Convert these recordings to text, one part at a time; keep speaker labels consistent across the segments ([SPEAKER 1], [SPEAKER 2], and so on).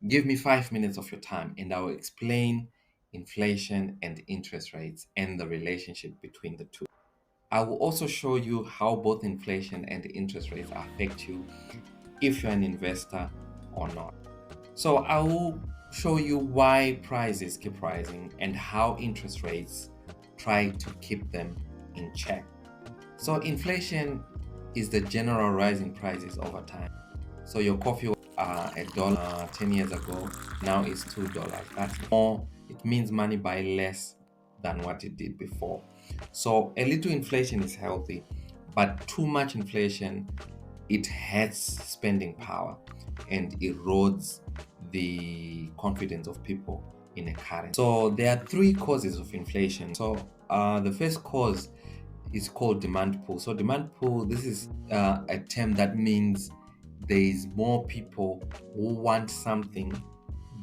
[SPEAKER 1] Give me 5 minutes of your time and I will explain inflation and interest rates and the relationship between the two. I will also show you how both inflation and interest rates affect you if you're an investor or not. So I will show you why prices keep rising and how interest rates try to keep them in check. So inflation is the general rise in prices over time. So your coffee was $1 10 years ago, now it's $2. That's more, it means money buy less than what it did before. So a little inflation is healthy, but too much inflation, it hurts spending power and erodes the confidence of people in a currency. So there are three causes of inflation. So the first cause is called demand pull. So demand pull, this is a term that means there is more people who want something,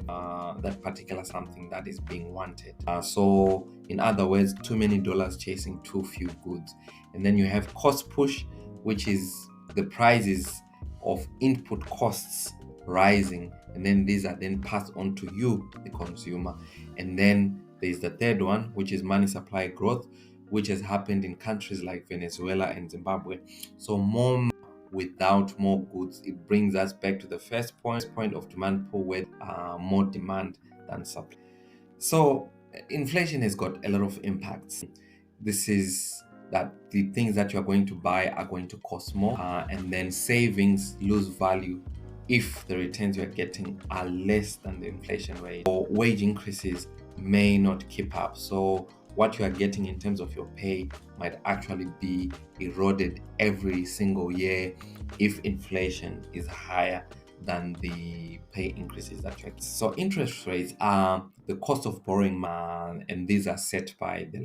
[SPEAKER 1] that particular something that is being wanted. So in other words, too many dollars chasing too few goods. And then you have cost push, which is the prices of input costs rising, and then these are then passed on to you, the consumer. And then there's the third one, which is money supply growth, which has happened in countries like Venezuela and Zimbabwe. So more without more goods. It brings us back to the first point of demand pull, where more demand than supply. So inflation has got a lot of impacts. This is that the things that you're going to buy are going to cost more, and then savings lose value if the returns you're getting are less than the inflation rate, or wage increases may not keep up. So what you are getting in terms of your pay might actually be eroded every single year if inflation is higher than the pay increases that you expect. So interest rates are the cost of borrowing money, and these are set by the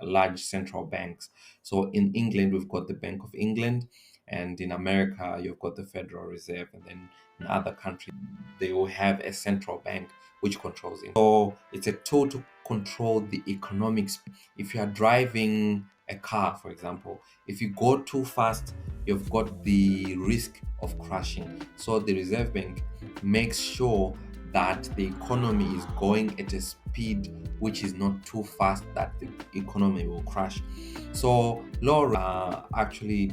[SPEAKER 1] large central banks. So in England, we've got the Bank of England, and in America, you've got the Federal Reserve, and then in other countries, they will have a central bank which controls it. So it's a tool to control the economics. If you are driving a car, for example, if you go too fast, you've got the risk of crashing. So the Reserve Bank makes sure that the economy is going at a speed which is not too fast that the economy will crash. So low actually,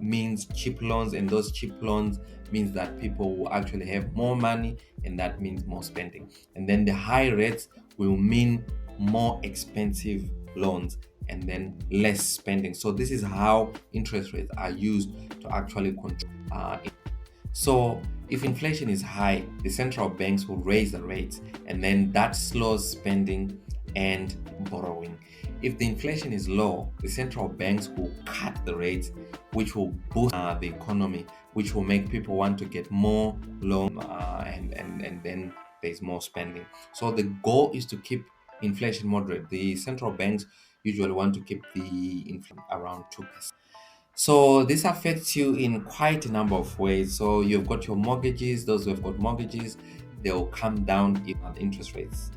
[SPEAKER 1] means cheap loans, and those cheap loans means that people will actually have more money, and that means more spending. And then the high rates will mean more expensive loans and then less spending. So this is how interest rates are used to actually control. So if inflation is high, the central banks will raise the rates, and then that slows spending and borrowing. If the inflation is low, the central banks will cut the rates, which will boost the economy, which will make people want to get more loan, and then there's more spending. So the goal is to keep inflation moderate. The central banks usually want to keep the inflation around 2%. So this affects you in quite a number of ways. So you've got your mortgages; those who have got mortgages, they'll come down if the interest rates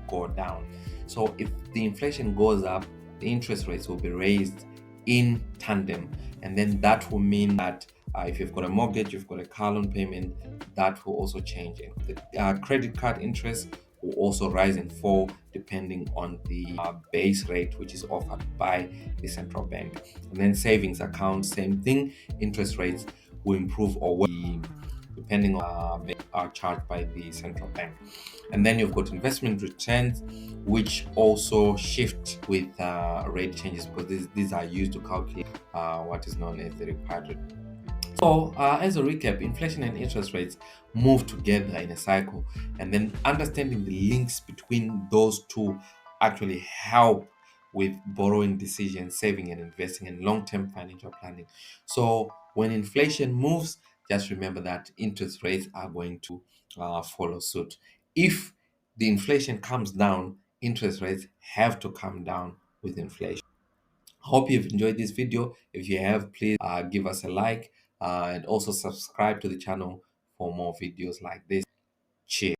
[SPEAKER 1] go down. So if the inflation goes up, the interest rates will be raised in tandem, and then that will mean that if you've got a mortgage, you've got a car loan payment, that will also change. And the credit card interest will also rise and fall depending on the base rate which is offered by the central bank. And then savings accounts, same thing. Interest rates will improve or depending on are charged by the central bank. And then you've got investment returns, which also shift with rate changes, because these are used to calculate what is known as the required rate. So, as a recap, inflation and interest rates move together in a cycle, and then understanding the links between those two actually help with borrowing decisions, saving and investing, and long-term financial planning. So, when inflation moves, just remember that interest rates are going to follow suit. If the inflation comes down, interest rates have to come down with inflation. Hope you've enjoyed this video. If you have, please give us a like, and also subscribe to the channel for more videos like this. Cheers.